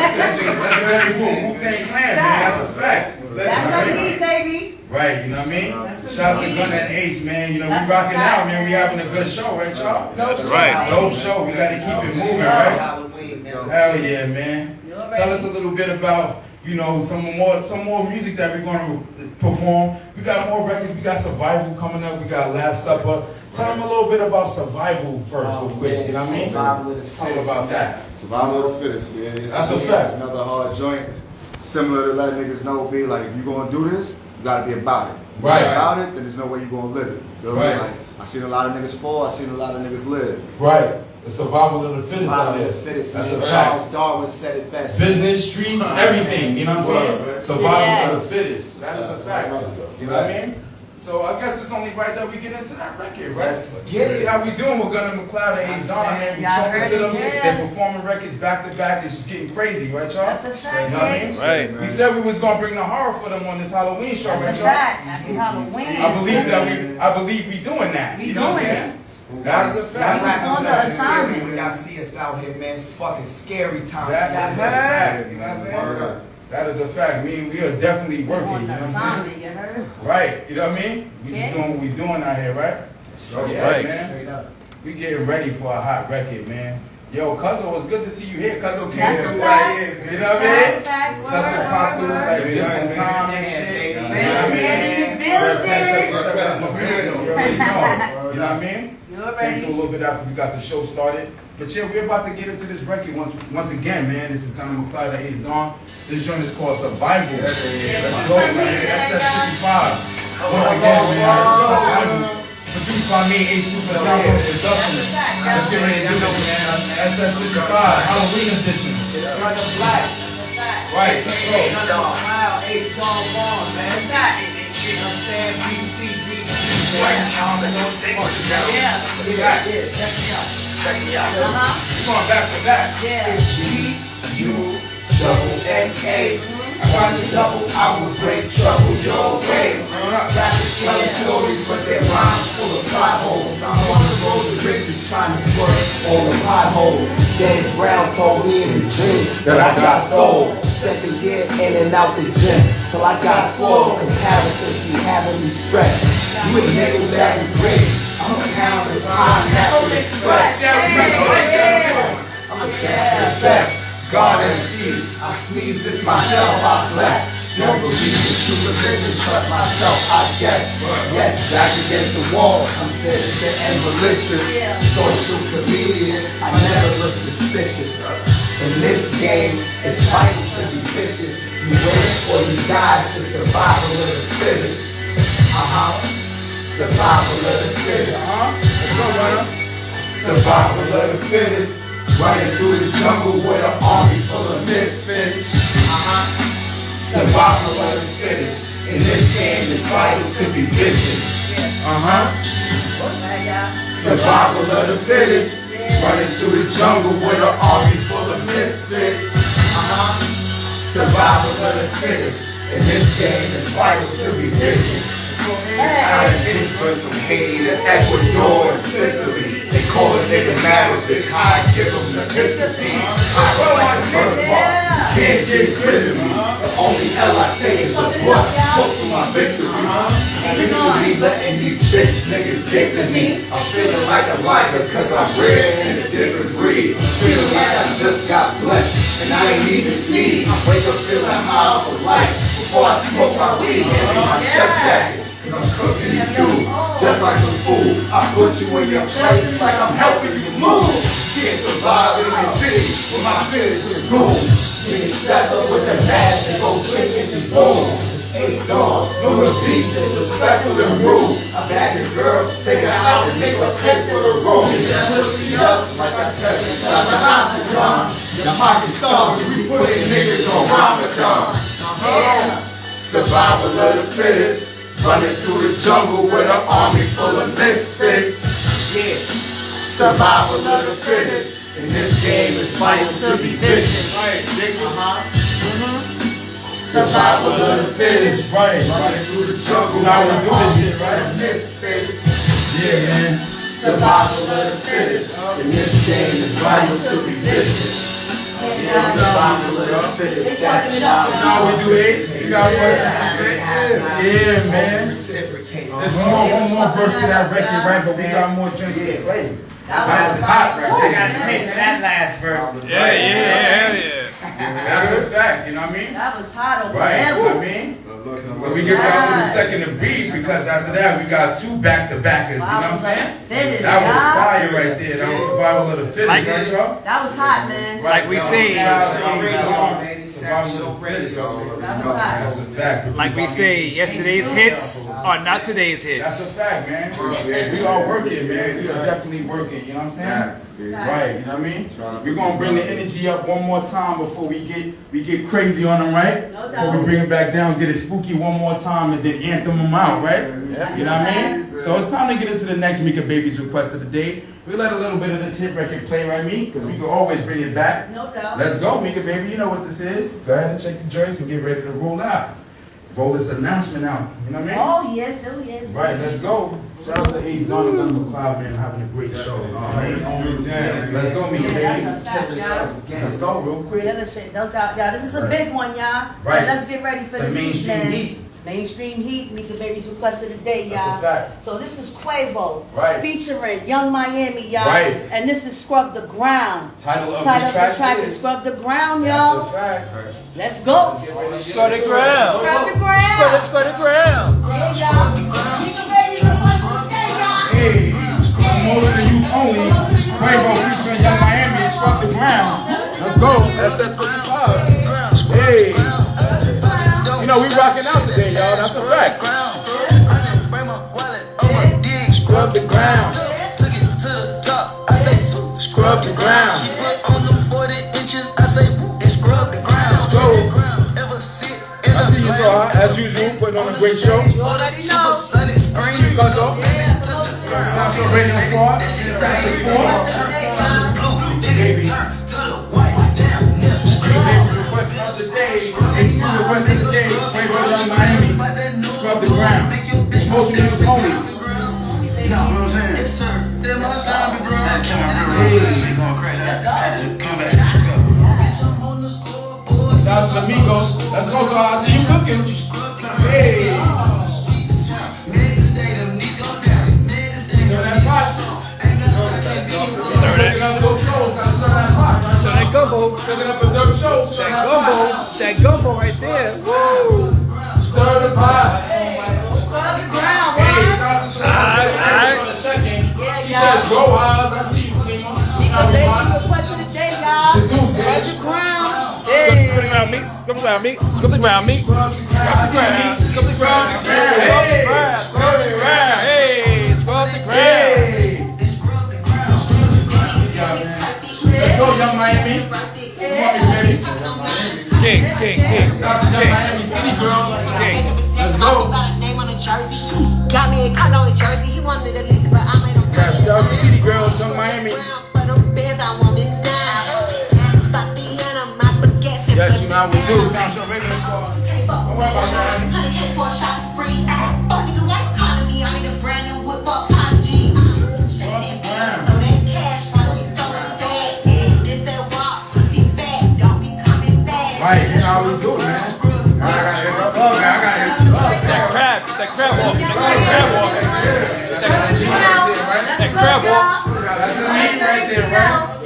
Wu-Tang Clan, man. That's a fact. That's what we need, baby. Right, you know what I mean? Shout out to Gunna and Ace, man. You know, we rocking out, man. We having a good show, right, y'all? That's right. Dope show. We gotta keep it moving, right? Hell yeah, man. Tell us a little bit about, you know, some more music that we're gonna perform. We got more records. We got Survival coming up. We got Last Supper. Tell them a little bit about Survival first, real quick. You know what I mean? Survival of the Tell fittest. about that. Survival of the fittest, man. That's a fact. Another hard joint. Similar to letting niggas know, be like, if you gonna do this, you gotta be about it. If Right. you're about it, then there's no way you gonna live it. You feel me? Right. Like, I seen a lot of niggas fall, I seen a lot of niggas live. Right. The survival of the fittest out Survival there. of the fittest, That's man. a Charles fact. Darwin said it best. Business, streets, everything. You know what I'm saying? Right. Survival of the fittest. That is a fact. Right. You know what I mean? So I guess it's only right that we get into that record, right? Let's get See it. how we doing with Gunna McLeod and Ace Don, man. We Y'all talking heard to them. it, yeah. They're performing records back to back. It's just getting crazy, right, y'all? That's a fact, You know what I mean? Right. We said we was gonna bring the horror for them on this Halloween show, That's right, a y'all? fact. Happy Halloween. I believe we doing that. We You know what I'm doing saying? That is a Y'all fact. rappers on the not assignment. scary when y'all see us out here, man. It's fucking scary time. That is a Y'all heard? fact. You know what I'm saying? Word up. That is a fact. We are definitely working. On You know the what I'm saying? assignment, you heard? Right, you know what I mean? We just Yeah. doing what we doing out here, right? So yeah, right. man. Straight up. We getting ready for a hot record, man. Yo, Cuzzo, it's good to see you here. Cuzzo came That's through a like, fact. you know what I mean? Facts, Cuzzo popped through like word. just in time and shit. You know what I Red mean? Sand in the Red Sand building. 77 is my building. You already know. You know what I mean? You Came already. through a little bit after we got the show started. But yeah, we're about to get into this record once again, man. This is Gunna McLeod and Ace Don. This joint is called Survival. Let's go, man. That's 55. Once again, man, this is Survival. Produced by me, Ace Super Sound Production. Let's get ready to do this, man. SS55, Halloween edition. It's like a black. Right, let's go. Wow, Ace Don Vaughn, man. You know what I'm saying? BCBG. Yeah. Back. Check me out. Uh-huh. Come on, back to back. Yeah. G-U-double-N-A. Find the double, I will bring trouble your way. Rappers telling stories, but their rhymes full of plot holes. I'm on the road to riches, trying to swerve all the potholes. James Brown told me in a dream that I got soul. Second gear in and out the gym till I got slow. Comparisons be having me stressed. You a nigga that be great. I'm a pound of pineapple express. I'm a best, best. God MC, I sneeze this myself, I bless. Don't believe in true religion, trust myself, I guess. Yes, back against the wall, I'm sinister and malicious. Social comedian, I never look suspicious. In this game, it's vital to be vicious. You win or you die, it's the survival of the fittest. Survival of the fittest. Let's go, Gunna. Survival of the fittest. Running through the jungle with an army full of misfits. Survival of the fittest. In this game, it's vital to be vicious. Survival of the fittest. Running through the jungle with an army full of misfits. Survival of the fittest. In this game, it's vital to be vicious. I input from Haiti to Ecuador and Sicily. They call a nigga Maverick, I give him the Episcopy. I roll like a birthmark, you can't get rid of me. The only L I take is a blunt, smoke for my victory. Picture me letting these bitch niggas get to me. I'm feeling like a liger, cause I'm rare in a different breed. Feeling like I just got blessed, and I ain't even sneeze. I wake up feeling high for life, before I smoke my weed and my chef jacket. Cause I'm cooking these dudes just like some food. I put you in your place like I'm helping you move. Can't survive in the city with my fittest and goons. Niggas step up with the mask and go chicken and boom. It's Ace Don, on the beat, disrespectful and rude. I bag a girl, take her out and make her pay for the room. Get that pussy up like I said inside the octagon. Your pocket starving, we putting niggas on Ramadan. Survival of the fittest. Running through the jungle with an army full of misfits. Yeah. Survival of the fittest. In this game, it's vital to be vicious. Survival of the fittest. Right. Running through the jungle. Now we do this shit, right? Misfits. Yeah, man. Survival of the fittest. In this game, it's vital to be vicious. Survival of the fittest. That's Now we do Ace. You got what? Yeah, man. There's one more verse to that record, right? But we got more joints to play. That was hot right there. That last verse. Yeah. That's a fact, you know what I mean? That was hot over Right, you there. know what I mean? So we give y'all a little second to breathe because after that we got 2 back-to-backers, you know what I'm saying? That was fire right there. That was survival of the fittest, right, y'all? That was hot, man. Like we say, Survival of the fittest. That's a fact. like we say, yesterday's hits are not today's That's a hits. fact, man. We are working, man. We are definitely working, you know what I'm saying? Right, you know what I mean? We're gonna bring the energy up one more time before we get crazy on them, right? No Before we doubt. bring it back down, get it spooky one more time, and then anthem them out, right? You know what I mean? So it's time to get into the next Mika Baby's request of the day. We let a little bit of this hit record play, right, me? Because we can always bring it back. No doubt. Let's go, Mika Baby. You know what this is. Go ahead and check your joints and get ready to roll out. Roll this announcement out. You know what I mean? Oh, yes. Right, let's go. Shout out to Ace Don and Gunna McLeod, man, having a great show. Let's go, Mika Yeah, that's a Baby. fact, y'all. Let's go, real quick. The other shit, no doubt, y'all. This is a big one, y'all. Right. So let's get ready for It's a this heat, mainstream man. heat. It's mainstream heat. Mika Baby's request of the day, y'all. That's a fact. So this is Quavo, Right. featuring Young Miami, y'all. Right. And this is Scrub the Ground. Title of Title this of the track track is is Scrub the Ground, That's a y'all. fact. Let's go. Scrub the ground. Scrub the ground. Scrub the ground. Yeah, y'all. Mika Baby's request of the day, y'all. Hey, promotion use only. Quavo featuring Young Miami, Scrub the Ground. Let's go. SS55. Hey. You know, we rocking out today, y'all. That's a fact. Scrub the ground. Scrub the ground. Let's go. I see you so hot, as usual, putting on a great show. You already know. You got though. Sound Show Radio Squad. Baby. Request of the day. Exclusive request of the day. Quavo Young Miami. Scrub the ground. Motion use only. Shout out to the Migos. Let's go, so I see you cooking. Hey. Stir that pot. Cooking up dope shows. Gotta stir that pot. That gumbo. Cooking up a dope show. Stir that pot. That gumbo right there. Woo! Stir the pot. Scrub the ground, Hey, man. shout out to Serena on the check-in. She Yeah, says, go, Oz. I see you, Selena. Mika Baby request of the day, y'all. Seduce, Scrub man. the ground. Scrub the ground, meat. Scrub the ground, meat. Scrub the ground, meat. Scrub the ground. Scrub the ground. Scrub the ground. Hey, scrub the ground. Hey. Let's go, Young Miami. Come on, baby. King. Shout out to Young Miami City Girls. Let's go. Got me a cut on jersey. He wanted at least, but I made him Yeah, shout out to City Girls, Young Miami. for them bands. I want it now. Fuck the end of my baguette. Yes, you know how we do. Sound Show Radio Squad. Don't worry about that. For a shot spree. Fuck nigga, why you calling me? I need a brand new whip up apology. Shake that ass, throw that cash, watch me throw it back. This that walk, pussy back. Don't be coming back. Right, you know how we do, man. I gotta hit the plug, man. I gotta hit the plug. That crab walk. That crab walk. That crab walk. That's the meat right there, right?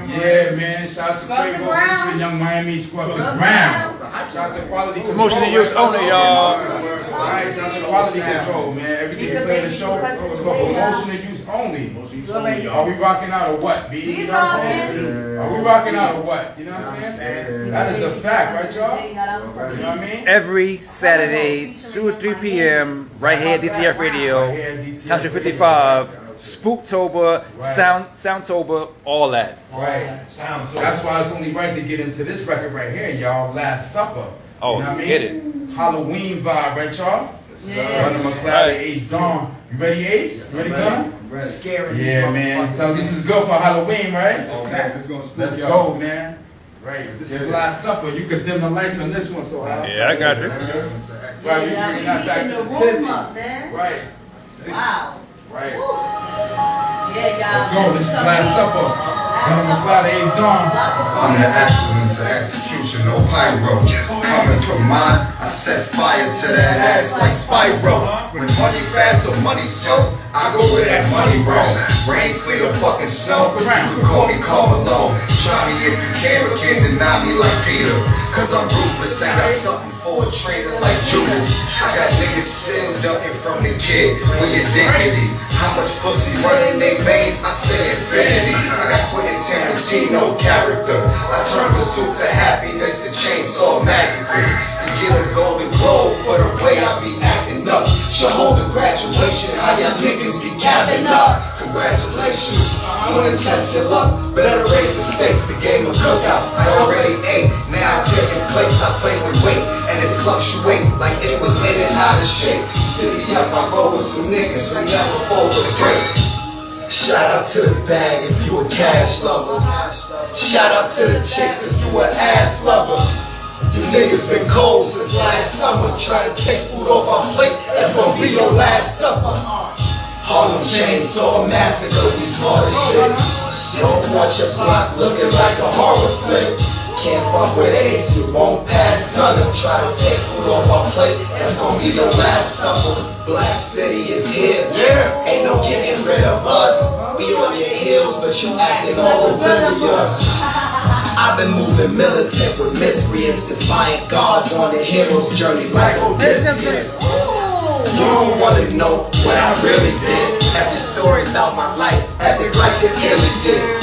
Yeah, man. Shout out to Scrub the Quavo ground. featuring Young Miami, Scrub the ground. Shout out to Quality Control. Promotion to use only, y'all. Right, shout out to Quality Control, man. Everything you play in the show is for promotion to use only. Are we rocking out or what, B? You know what I'm saying? Are we rocking out or what? You know what I'm saying? That is a fact, right, y'all? You know what I mean? Every Saturday, 2 or 3 p.m. right here at DTF Radio, Sound Show 55, Spooktober, Soundtober, all that. Right. That's why it's only right to get into this record right here, y'all. Last Supper. Oh, you know what I let's get mean? Halloween vibe, right, y'all? Gunna McCloud, Ace Dawn. You ready, Ace? You ready, Gunna? Scary. Yeah, man. So this is good for Halloween, right? Let's go, man. Right. This is the Last Supper. You could dim the lights on this one, so Yeah, I got you. Right, you Yeah, bring that back we to heating the the room tizzy. up, man. Right. Wow. Right. Yeah, y'all. Let's go. This is Last Supper. Gunna McCloud, Ace Dawn. I'm the excellence of execution, no pyro. Coming from mine, I set fire to that ass like Spyro. When money fast or money slow, I go where that money roll. Rain, sleet, or fucking snow, you can call me Karl Malone. Try me if you can, but can't deny me like Peter. Cause I'm ruthless, I got something for a trader like Judas. I got niggas still ducking from the kid with your dignity. How much pussy running they veins? I say infinity. I got Quentin Tarantino character. I turn pursuit to happiness to chainsaw massacres. You get a golden globe for the way I be acting up. Should hold a graduation, how y'all niggas be capping up. Congratulations, wanna test your luck? Better raise the stakes, the game of cookout. I already ate, now I'm taking plates. I play with weight, and it fluctuate like it was in and out of shape. City up, I roll with some niggas who never fold with a break. Shout out to the bag if you a cash lover. Shout out to the chicks if you a ass lover. You niggas been cold since last summer. Try to take food off our plate, that's gonna be your last supper. Harlem Chainsaw Massacre, we smart as shit. You don't want your block looking like a horror flick. Can't fuck with Ace, you won't pass none. Try to take food off our plate, that's gonna be your last supper. Black City is here, ain't no getting rid of us. We on your heels, but you acting all oblivious. I've been moving militant with miscreants, defiant gods on the hero's journey like Odysseus. You don't wanna know what I really did. Every story about my life, epic like the Iliad.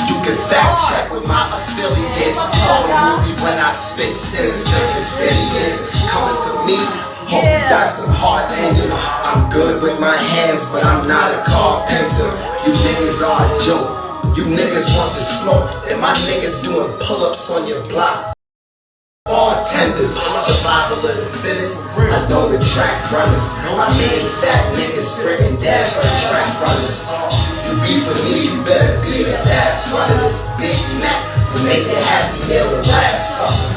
You can fact check with my affiliates. Horror movie when I spit sinister insidious. Coming for me, hope you got some hard ending. I'm good with my hands, but I'm not a carpenter. You niggas are a joke. You niggas want the smoke, and my niggas doing pull-ups on your block. Bartenders, survival of the fittest. I don't attract runners. I mean fat niggas sprint and dash like track runners. You beef with me, you better be a fast runner. This Big Mac will make the happy meal the last supper.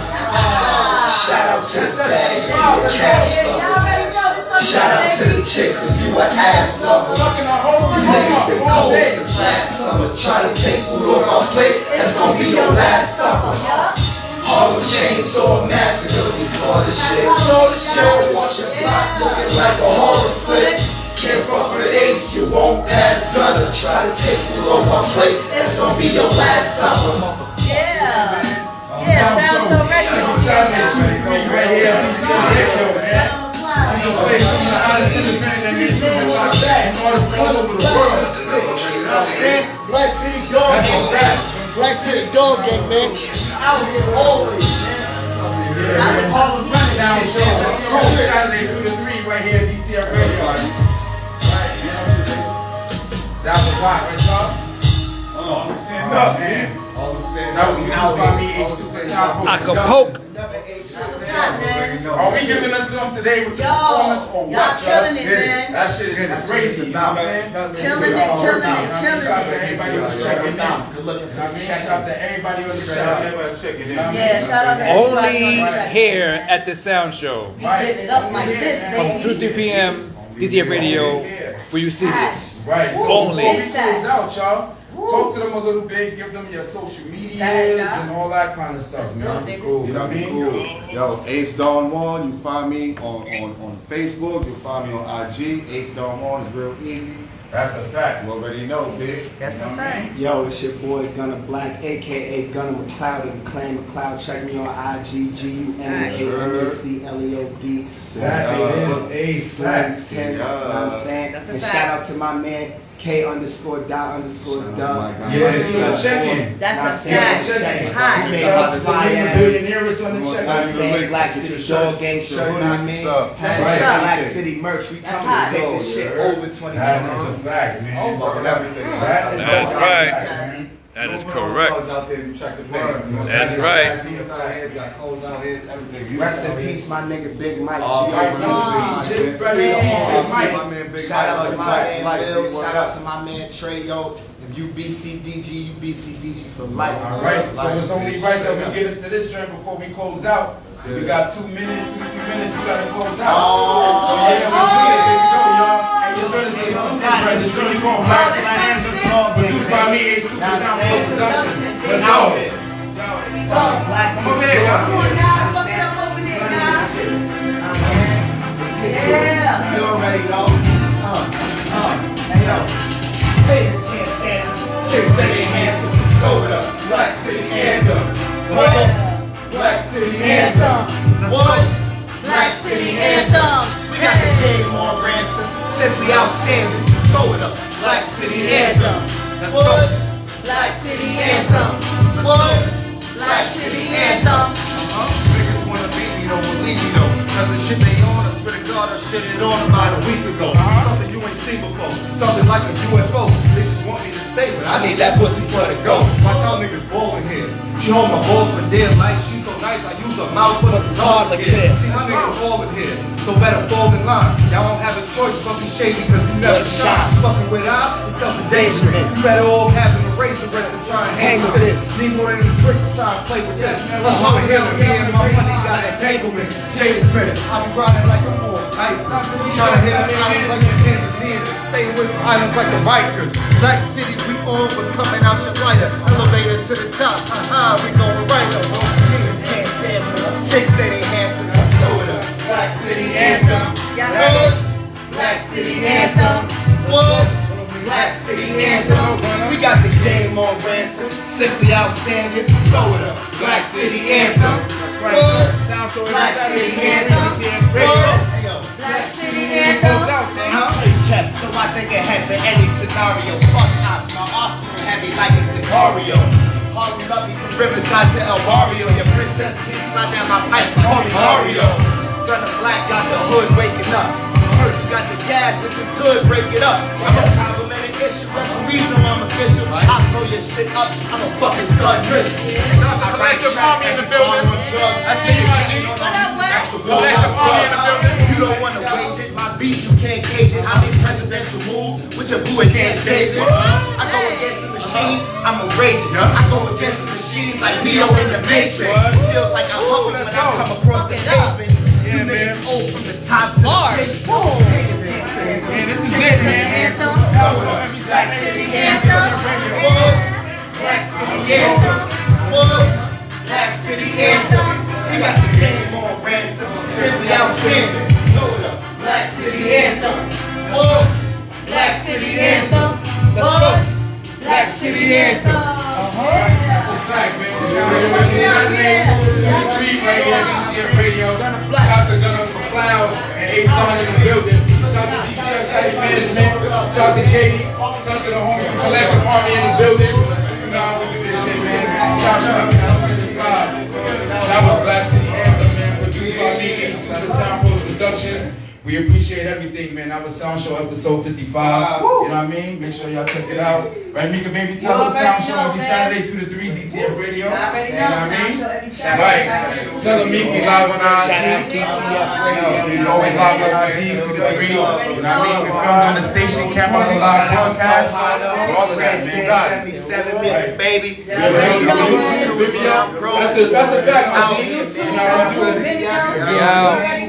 Shout out to the bag if you a cash lover. Shout out to the chicks if you an ass lover. You niggas been cold since last summer. Try to take food off our plate, that's gonna be your last supper. Harlem Chainsaw Massacre, we smart as shit. You don't want your block looking like a horror flick. Can't fuck with Ace, you won't pass Gunna. Try to take food off our plate, that's gonna be your last supper. Yeah. Yeah, sounds so ready. Right here. All over the world. Black City Dog Gang. Black City Dog Gang, man. I was here always, man. I was all running Down shit. show. Saturday 2 to 3 right here at DTF Radio. Right, that was hot, right, y'all? Oh, stand up, man. That was produced by me, H2 Sound. Acapulco. Are we giving it to them today with the Yo, performance or what? y'all killing it, man. That shit is crazy, you know what I'm saying? Killing it. Shout out to everybody who's checking in. Good looking for I mean, the shout out to everybody on the check. Yeah, shout out to everybody Only on the track. here at the Sound Show. We live it up like this, From baby. 2 to 3 p.m. DTF Radio, where you see this. Right, so Only. before we close out, y'all, talk to them a little bit, give them your social medias and all that kind of stuff, man. Cool. You know what I mean? Cool. Yo, Ace Dawn 1, you find me on Facebook, you find me on IG. Ace Dawn 1 is real easy. That's a fact. You already know, big. That's a fact. Yo, it's your boy Gunna Black, aka Gunna McCloud of the Clan McCloud. Check me on IG, GUNNAMACLEOD. That is a fact. 10, you know what I'm saying? That's a And fact. shout out to my man K_dot_dub. Yeah, check-in. That's a Yeah, fact. check-in. Hi. He made Shout out us to fly the ass. billionaires on the You know what check-in. I'm saying? Black City Dog Gang shirt, you know what I mean? Black City merch, we coming hot. to take this shit over 2020. That is a fact, man. Fucking everything. That is That's a right. fact, man. That is No correct. clothes out there, you check the thing. That's right. We got clothes out here, it's everything. Rest in peace, my nigga Big Mike. Oh, Shout out to my man Bill. Shout out to my man Treyo. If you BCDG, you BCDG for life. All right, so it's only right that we get into this joint before we close out. We got 2 minutes, 3 minutes, we gotta close out. Oh, yeah, let's do this. Here we go, y'all. This joint is exclusive, this joint is called Black City Anthem, produced by me, H2 Sound Flow Productions. Let's go. Come over here, y'all. Come on now, fuck it up over there now. Yeah. you already know. Hey yo, haters can't stand it. Chicks say they handsome. Throw it up. Black City Anthem. What? Black City Anthem. What? Black City Anthem. We got the game on ransom. Simply outstanding. Throw it up. Black City Anthem. What? Black City Anthem. What? Black City Anthem. Niggas wanna beat me, don't believe me though. Cause the shit they on, I swear to God, I shit it on about a week ago. Something you ain't seen before, something like a UFO. Bitches want me to stay, but I need that pussy for the go. Watch how niggas ballin' here. She hold my balls for dear life, she so nice, I use her mouth, but it's hard to get. See how niggas ballin' here, so better fall in line. Y'all don't have a choice, fucking shady, cause you never shine. Fucking without, it's self-endangerment. You better all have an eraser rest and try and hang with this. Need more than the tricks to try and play with this. I'm here with me and my money got entanglements. Jada spinning, I be grinding like a more type. Trying to hit the islands like the Tanzanians. Stay away from islands like the Rikers. Black City, we on what's coming out your lighter. Elevator to the top, haha, we going right up. Niggas can't stand me. Chicks say they handsome. Throw it up. Black City Anthem. What? Black City Anthem. What? Black City Anthem. We got the game on ransom. Simply outstanding. Throw it up. Black City Anthem. What? Black City Anthem. What? Black City Anthem. I play chess, so I think ahead for any scenario. Fuck ops, my arsenal heavy like a Sicario. Harlem love me from Riverside to El Barrio. Your princess keeps slide down my pipe, call me Mario. Gunna Black got the hood waking up. Heard you got the gas, if it's good, break it up. I'm a problematic issue, that's the reason I'm official. I blow your shit up, I'm a fucking stud driscoll. Collective Army in the building. I see you, my G. Collective Army in the building. You don't wanna wage it, my beast you can't cage it. I make presidential moves with your boo against David. I go against the machine, I'm a rage. I go against the machines like Neo in the Matrix. Feels like I'm humble when I come across the pavement. You niggas old from the top to the base. Haters insane. Man, this is it, man. Anthem. Black City Anthem. Black City Anthem. Black City Anthem. We got the game on ransom. Simply outstanding. Black City Anthem. Black City Anthem. Let's go. Black City Anthem. That's a fact, man. Radio. Shout to Gunna McLeod and H-Don in the building. Shout to DCF Site Management. Shout to Katie. Shout to the homie Collective Army in the building. You know how we do this shit, man. Shout out to that was Black City Anthem, man. Produced by me, H2 Sound Flow Productions. We appreciate everything, man. That was Sound Show episode 55. You know what I mean? Make sure y'all check it out. Right, Mika, baby? Tell us Sound Show every Saturday, 2 to 3, DTF Radio. You know what I mean? Right. Tell them Meek, we live on our IGs. We always live on our IGs, 2 to 3. You know what I mean? We filmed on the station camera for live broadcast. All of that, man. God. 77 minutes, baby. That's a fact, my G. You know what I mean? Yeah.